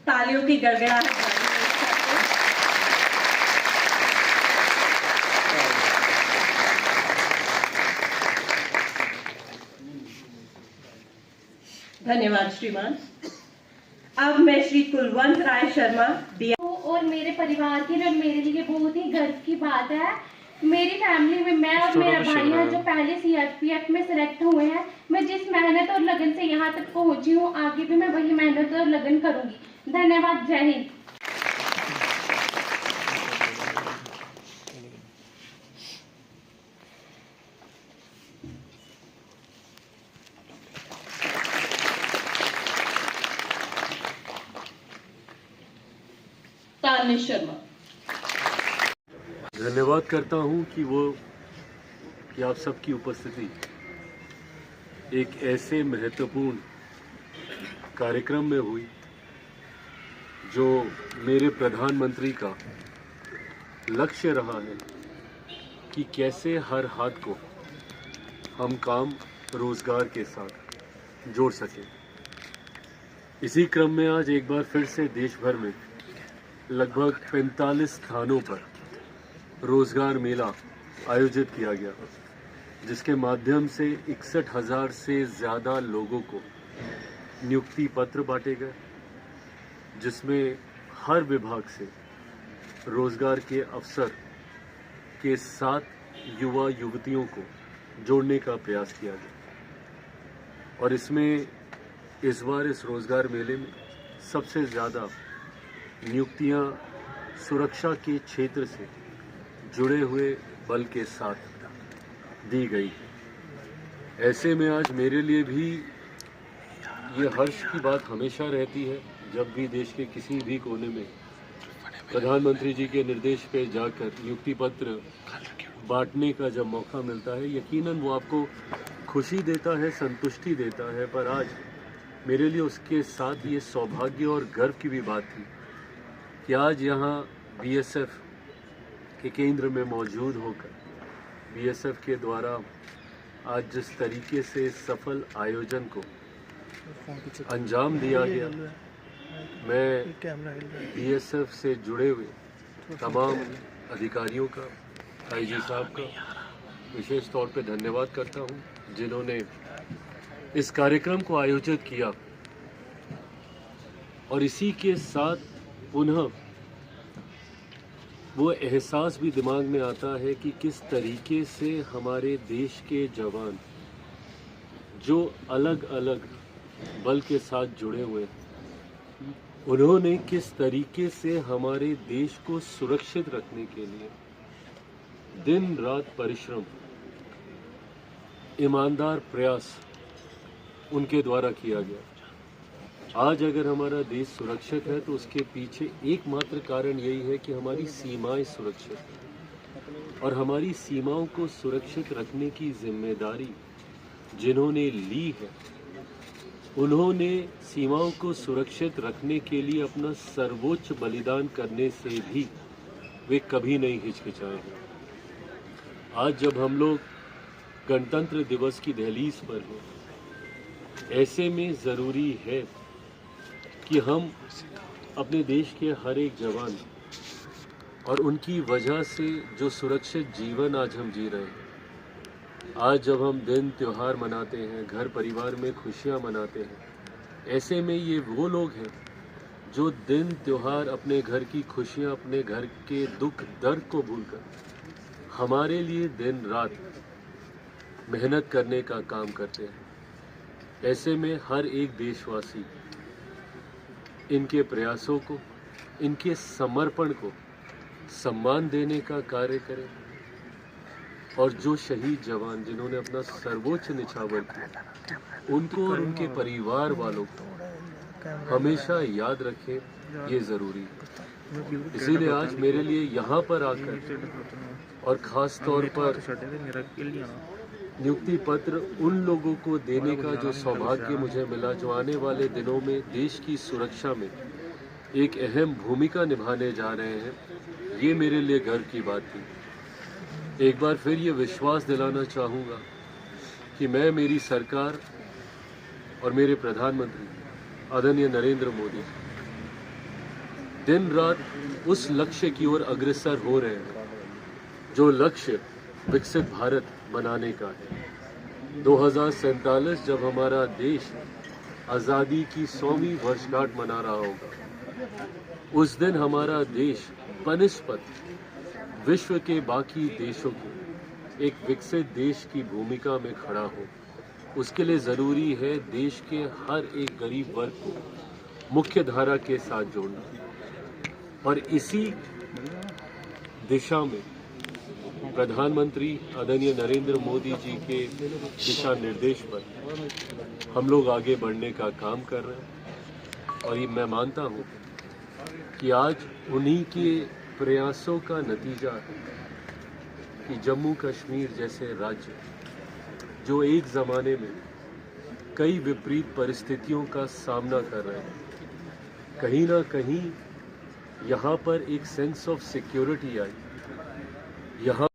तालियों की गड़गड़ाहट। धन्यवाद श्रीमान। अब मैं श्री कुलवंत राय शर्मा और मेरे परिवार की और मेरे लिए बहुत ही गर्व की बात है। मेरी फैमिली में मैं और मेरा भाई है जो पहले सीआरपीएफ में सिलेक्ट हुए हैं। मैं जिस मेहनत और लगन से यहाँ तक पहुँची हूँ, आगे भी मैं वही मेहनत और लगन करूँगी। धन्यवाद। जय हिंद। शर्मा। धन्यवाद करता हूं कि आप सबकी उपस्थिति एक ऐसे महत्वपूर्ण कार्यक्रम में हुई जो मेरे प्रधानमंत्री का लक्ष्य रहा है कि कैसे हर हाथ को हम काम रोजगार के साथ जोड़ सकें। इसी क्रम में आज एक बार फिर से देश भर में लगभग 45 स्थानों पर रोजगार मेला आयोजित किया गया, जिसके माध्यम से 61,000 से ज़्यादा लोगों को नियुक्ति पत्र बांटे गए, जिसमें हर विभाग से रोजगार के अवसर के साथ युवा युवतियों को जोड़ने का प्रयास किया गया। और इसमें इस बार इस रोजगार मेले में सबसे ज़्यादा नियुक्तियां सुरक्षा के क्षेत्र से जुड़े हुए बल के साथ दी गई। ऐसे में आज मेरे लिए भी ये हर्ष की बात हमेशा रहती है जब भी देश के किसी भी कोने में प्रधानमंत्री जी के निर्देश पे जाकर नियुक्ति पत्र बांटने का जब मौका मिलता है। यकीनन वो आपको खुशी देता है, संतुष्टि देता है, पर आज मेरे लिए उसके साथ ये सौभाग्य और गर्व की भी बात थी कि आज यहाँ बीएसएफ के केंद्र में मौजूद होकर बीएसएफ के द्वारा आज जिस तरीके से सफल आयोजन को अंजाम दिया गया, मैं बीएसएफ से जुड़े हुए तमाम अधिकारियों का, आईजी साहब का विशेष तौर पे धन्यवाद करता हूँ, जिन्होंने इस कार्यक्रम को आयोजित किया। और इसी के साथ पुनः वो एहसास भी दिमाग में आता है कि किस तरीके से हमारे देश के जवान जो अलग अलग बल के साथ जुड़े हुए हैं, उन्होंने किस तरीके से हमारे देश को सुरक्षित रखने के लिए दिन रात परिश्रम, ईमानदार प्रयास उनके द्वारा किया गया। आज अगर हमारा देश सुरक्षित है तो उसके पीछे एकमात्र कारण यही है कि हमारी सीमाएं सुरक्षित हैं। और हमारी सीमाओं को सुरक्षित रखने की जिम्मेदारी जिन्होंने ली है, उन्होंने सीमाओं को सुरक्षित रखने के लिए अपना सर्वोच्च बलिदान करने से भी वे कभी नहीं हिचकिचाए हैं। आज जब हम लोग गणतंत्र दिवस की दहलीज पर हैं, ऐसे में ज़रूरी है कि हम अपने देश के हर एक जवान और उनकी वजह से जो सुरक्षित जीवन आज हम जी रहे हैं, आज जब हम दिन त्योहार मनाते हैं, घर परिवार में खुशियां मनाते हैं, ऐसे में ये वो लोग हैं जो दिन त्योहार अपने घर की खुशियां, अपने घर के दुख दर्द को भूलकर हमारे लिए दिन रात मेहनत करने का काम करते हैं। ऐसे में हर एक देशवासी इनके प्रयासों को, इनके समर्पण को सम्मान देने का कार्य करे। और जो शहीद जवान जिन्होंने अपना सर्वोच्च निछावर किया, उनको और उनके परिवार वालों को हमेशा याद रखें, ये ज़रूरी है। इसीलिए आज मेरे लिए यहाँ पर आकर और ख़ास तौर पर नियुक्ति पत्र उन लोगों को देने का जो सौभाग्य मुझे मिला, जो आने वाले दिनों में देश की सुरक्षा में एक अहम भूमिका निभाने जा रहे हैं, ये मेरे लिए गर्व की बात थी। एक बार फिर ये विश्वास दिलाना चाहूँगा कि मैं, मेरी सरकार और मेरे प्रधानमंत्री आदरणीय नरेंद्र मोदी दिन रात उस लक्ष्य की ओर अग्रसर हो रहे हैं जो लक्ष्य विकसित भारत बनाने का है। 2047 जब हमारा देश आज़ादी की 100वीं वर्षगांठ मना रहा होगा, उस दिन हमारा देश बनिस्पत विश्व के बाकी देशों की एक विकसित देश की भूमिका में खड़ा हो। उसके लिए ज़रूरी है देश के हर एक गरीब वर्ग को मुख्य धारा के साथ जोड़ना, और इसी दिशा में प्रधानमंत्री आदरणीय नरेंद्र मोदी जी के दिशा निर्देश पर हम लोग आगे बढ़ने का काम कर रहे हैं। और ये मैं मानता हूँ कि आज उन्हीं के प्रयासों का नतीजा है कि जम्मू कश्मीर जैसे राज्य जो एक ज़माने में कई विपरीत परिस्थितियों का सामना कर रहे हैं, कहीं ना कहीं यहाँ पर एक सेंस ऑफ सिक्योरिटी आई। यहाँ